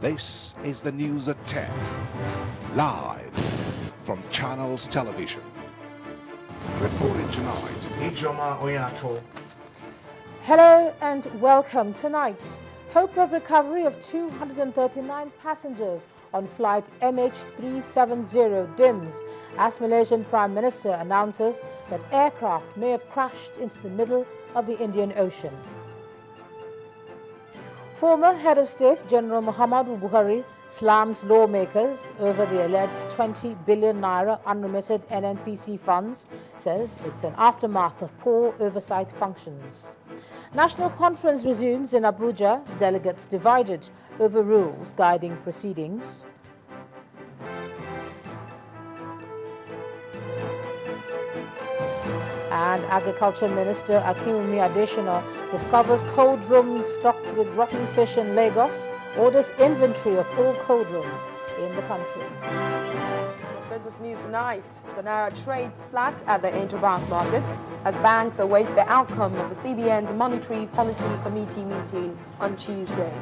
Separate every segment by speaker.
Speaker 1: This is the news at 10, live from Channels Television. Reporting tonight.
Speaker 2: Hello and welcome tonight. Hope of recovery of 239 passengers on flight MH370 dims as Malaysian Prime Minister announces that aircraft may have crashed into the middle of the Indian Ocean. Former Head of State General Muhammadu Buhari slams lawmakers over the alleged 20 billion naira unremitted NNPC funds, says it's an aftermath of poor oversight functions. National conference resumes in Abuja, delegates divided over rules guiding proceedings. And Agriculture Minister Akinwumi Adesina discovers cold rooms stocked with rotten fish in Lagos, orders inventory of all cold rooms in the country.
Speaker 3: Business news tonight. The Naira trades flat at the interbank market as banks await the outcome of the CBN's Monetary Policy Committee meeting on Tuesday.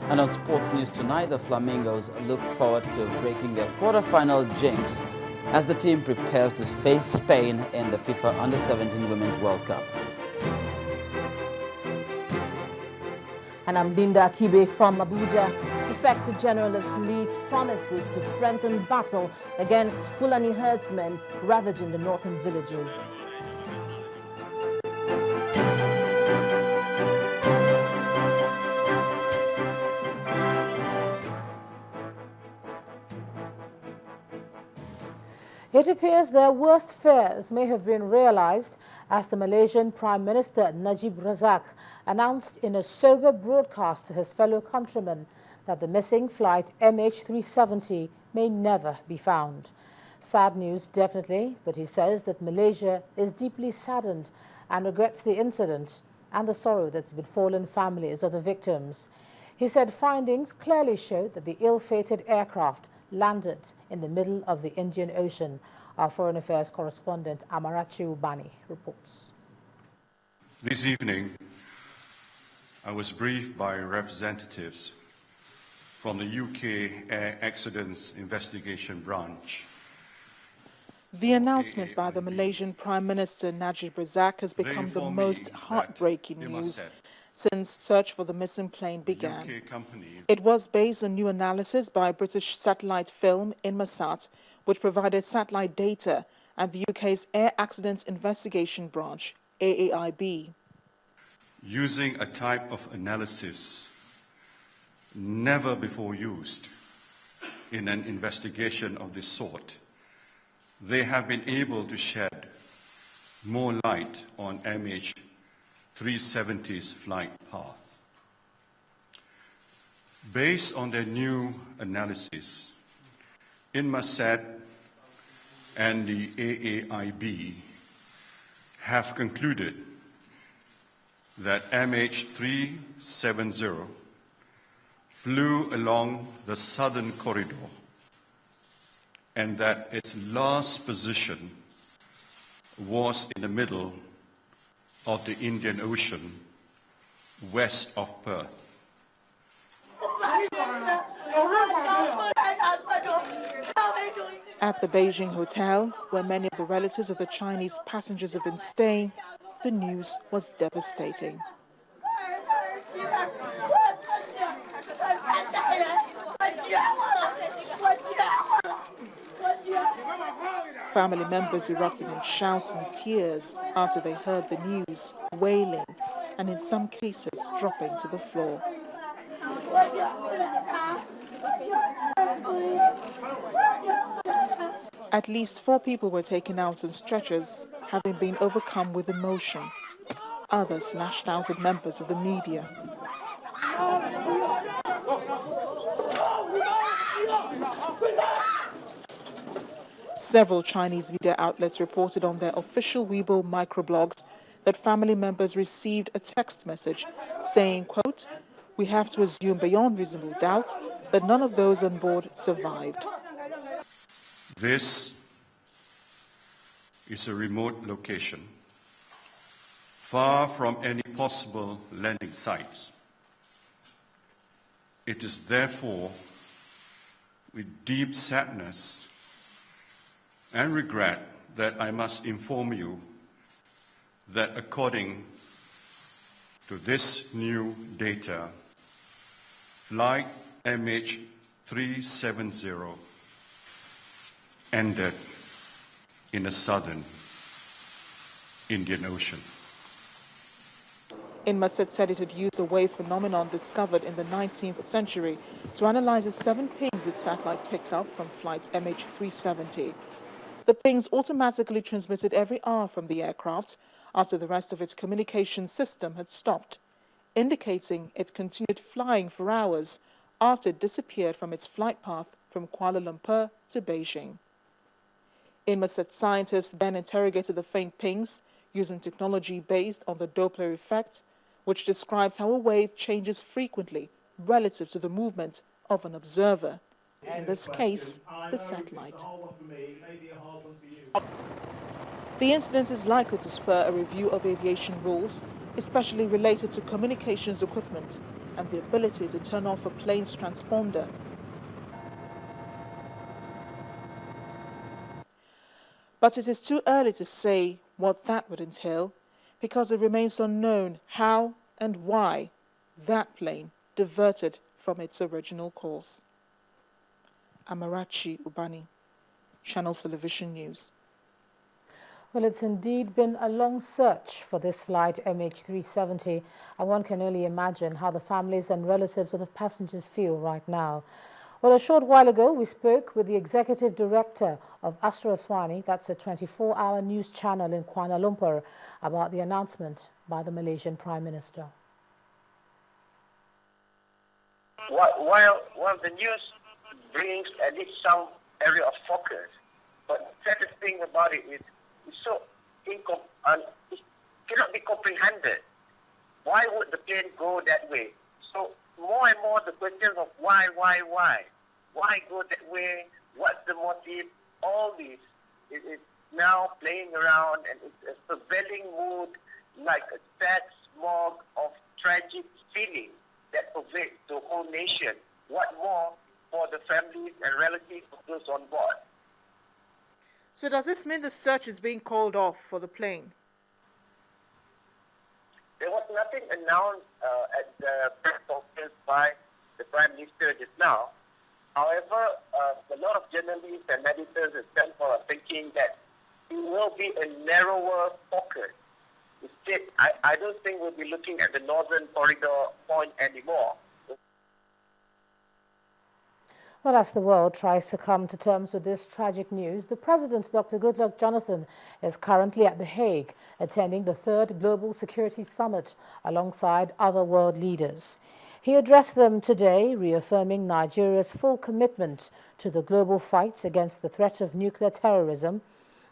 Speaker 4: And on sports news tonight, the Flamingos look forward to breaking their quarter-final jinx as the team prepares to face Spain in the FIFA Under-17 Women's World Cup.
Speaker 2: And I'm Linda Akibe from Abuja. Inspector General of Police promises to strengthen battle against Fulani herdsmen ravaging the northern villages. It appears their worst fears may have been realized as the Malaysian Prime Minister Najib Razak announced in a sober broadcast to his fellow countrymen that the missing flight MH370 may never be found. Sad news, definitely, but he says that Malaysia is deeply saddened and regrets the incident and the sorrow that's befallen families of the victims. He said findings clearly showed that the ill-fated aircraft landed in the middle of the Indian Ocean. Our Foreign Affairs correspondent Amarachi Ubani reports.
Speaker 5: This evening, I was briefed by representatives from the UK Air Accidents Investigation Branch.
Speaker 6: The announcement by the Malaysian Prime Minister Najib Razak has become the most heartbreaking news since search for the missing plane began. It was based on new analysis by British Satellite Film Inmarsat, which provided satellite data, and the UK's Air Accidents Investigation Branch, AAIB.
Speaker 5: Using a type of analysis never before used in an investigation of this sort, they have been able to shed more light on MH370's flight path. Based on their new analysis, Inmarsat and the AAIB have concluded that MH370 flew along the southern corridor and that its last position was in the middle of the Indian Ocean, west of Perth.
Speaker 6: At the Beijing hotel, where many of the relatives of the Chinese passengers have been staying, the news was devastating. Family members erupted in shouts and tears after they heard the news, wailing, and in some cases dropping to the floor. At least 4 people were taken out on stretchers, having been overcome with emotion. Others lashed out at members of the media. Several Chinese media outlets reported on their official Weibo microblogs that family members received a text message saying, quote, "We have to assume beyond reasonable doubt that none of those on board survived."
Speaker 5: This is a remote location far from any possible landing sites. It is therefore with deep sadness and regret that I must inform you that according to this new data, flight MH370 ended in the southern Indian Ocean.
Speaker 6: Inmarsat said it had used a wave phenomenon discovered in the 19th century to analyze the 7 pings its satellite picked up from flight MH370. The pings automatically transmitted every hour from the aircraft after the rest of its communication system had stopped, indicating it continued flying for hours after it disappeared from its flight path from Kuala Lumpur to Beijing. Inmarsat scientists then interrogated the faint pings using technology based on the Doppler effect, which describes how a wave changes frequently relative to the movement of an observer, in this case, the satellite. The incident is likely to spur a review of aviation rules, especially related to communications equipment and the ability to turn off a plane's transponder. But it is too early to say what that would entail, because it remains unknown how and why that plane diverted from its original course. Amarachi Ubani, Channels Television News.
Speaker 2: Well, it's indeed been a long search for this flight MH370, and one can only imagine how the families and relatives of the passengers feel right now. Well, a short while ago, we spoke with the executive director of Astro Aswani, that's a 24-hour news channel in Kuala Lumpur, about the announcement by the Malaysian Prime Minister.
Speaker 7: While the news brings at least some area of focus, but the saddest thing about it is it's so it cannot be comprehended. Why would the plane go that way? So more and more the questions of why go that way, what's the motive, all this is now playing around, and it's a prevailing mood, like a sad smog of tragic feeling that pervades the whole nation. What more for the families and relatives of those on board?
Speaker 6: So does this mean the search is being called off for the plane?
Speaker 7: There was nothing announced at the press conference by the Prime Minister just now. However, a lot of journalists and editors and so are thinking that it will be a narrower focus. Instead, I don't think we'll be looking at the northern corridor point anymore.
Speaker 2: Well, as the world tries to come to terms with this tragic news, the President, Dr. Goodluck Jonathan, is currently at The Hague, attending the 3rd Global Security Summit alongside other world leaders. He addressed them today, reaffirming Nigeria's full commitment to the global fight against the threat of nuclear terrorism,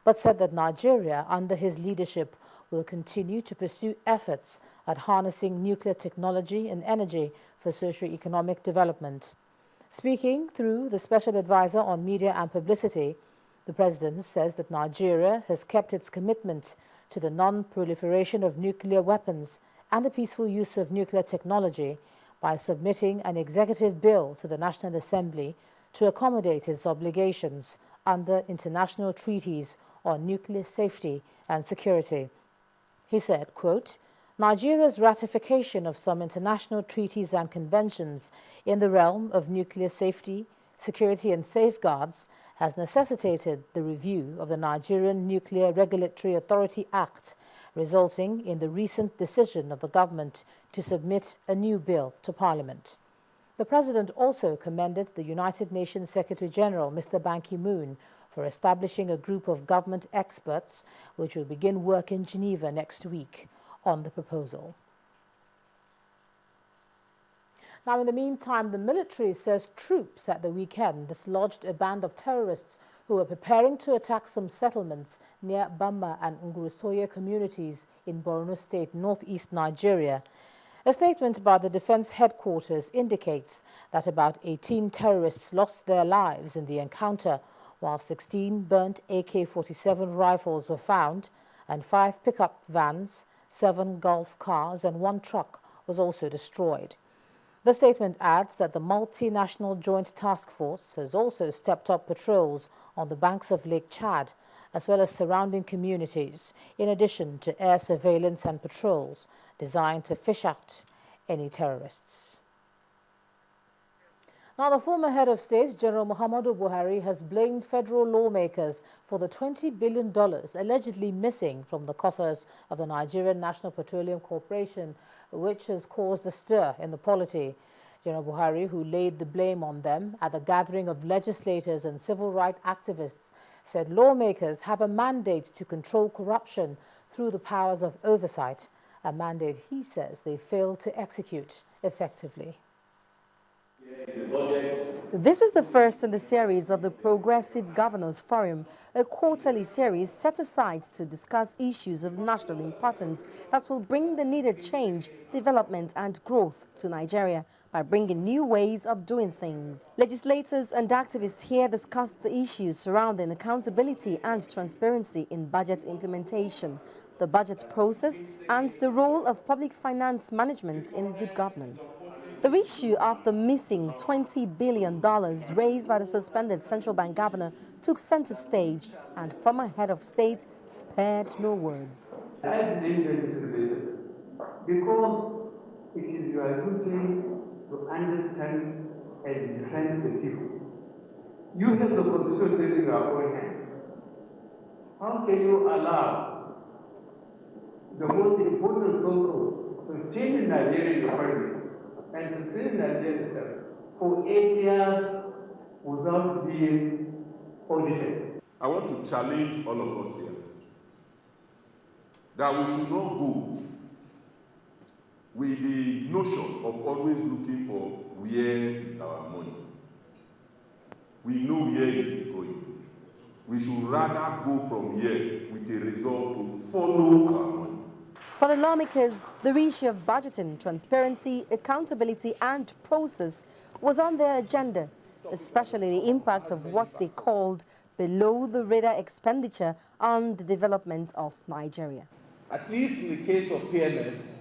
Speaker 2: but said that Nigeria, under his leadership, will continue to pursue efforts at harnessing nuclear technology and energy for socio-economic development. Speaking through the Special Advisor on Media and Publicity, the President says that Nigeria has kept its commitment to the non-proliferation of nuclear weapons and the peaceful use of nuclear technology by submitting an executive bill to the National Assembly to accommodate its obligations under international treaties on nuclear safety and security. He said, quote, Nigeria's ratification of some international treaties and conventions in the realm of nuclear safety, security and safeguards has necessitated the review of the Nigerian Nuclear Regulatory Authority Act, resulting in the recent decision of the government to submit a new bill to Parliament. The President also commended the United Nations Secretary-General, Mr. Ban Ki-moon, for establishing a group of government experts which will begin work in Geneva next week on the proposal. Now, in the meantime, the military says troops at the weekend dislodged a band of terrorists who were preparing to attack some settlements near Bamba and Ngurusoye communities in Borno State, northeast Nigeria. A statement by the Defense Headquarters indicates that about 18 terrorists lost their lives in the encounter, while 16 burnt AK-47 rifles were found and 5 pickup vans, 7 Golf cars and 1 truck was also destroyed. The statement adds that the multinational joint task force has also stepped up patrols on the banks of Lake Chad, as well as surrounding communities, in addition to air surveillance and patrols designed to fish out any terrorists. Now, the former head of state, General Muhammadu Buhari, has blamed federal lawmakers for the $20 billion allegedly missing from the coffers of the Nigerian National Petroleum Corporation, which has caused a stir in the polity. General Buhari, who laid the blame on them at the gathering of legislators and civil rights activists, said lawmakers have a mandate to control corruption through the powers of oversight, a mandate he says they failed to execute effectively.
Speaker 3: This is the first in the series of the Progressive Governors Forum, a quarterly series set aside to discuss issues of national importance that will bring the needed change, development and growth to Nigeria by bringing new ways of doing things. Legislators and activists here discussed the issues surrounding accountability and transparency in budget implementation, the budget process and the role of public finance management in good governance. The issue of the missing $20 billion raised by the suspended central bank governor took center stage, and former head of state spared no words.
Speaker 8: I believe that it is better because it is your duty to understand and defend the people. You have the constitution in your own hands. How can you allow the most important source of sustaining Nigerian economy and sustain Nigeria for 8 years without being audited?
Speaker 9: I want to challenge all of us here that we should not go with the notion of always looking for where is our money. We know where it is going. We should rather go from here with a resolve to follow our money.
Speaker 3: For the lawmakers, the issue of budgeting, transparency, accountability and process was on their agenda, especially the impact of what they called below-the-radar expenditure on the development of Nigeria.
Speaker 10: At least in the case of PMS,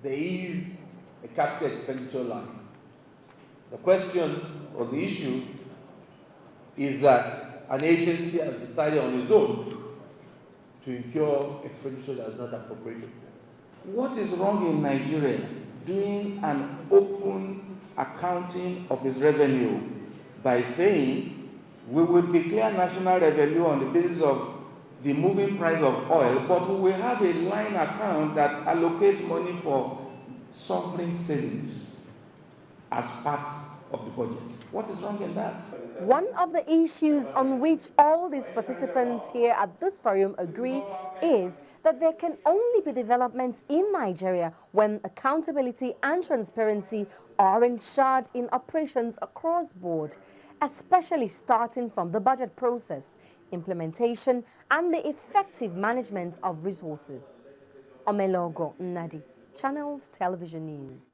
Speaker 10: there is a capital expenditure line. The question or the issue is that an agency has decided on its own to incur expenditure that is not appropriated. What is wrong in Nigeria doing an open accounting of its revenue by saying we will declare national revenue on the basis of the moving price of oil, but we will have a line account that allocates money for sovereign savings as part of the budget? What is wrong in that?
Speaker 3: One of the issues on which all these participants here at this forum agree is that there can only be development in Nigeria when accountability and transparency are ensured in operations across board, especially starting from the budget process, implementation, and the effective management of resources. Omelogo Nnadi, Channels Television News.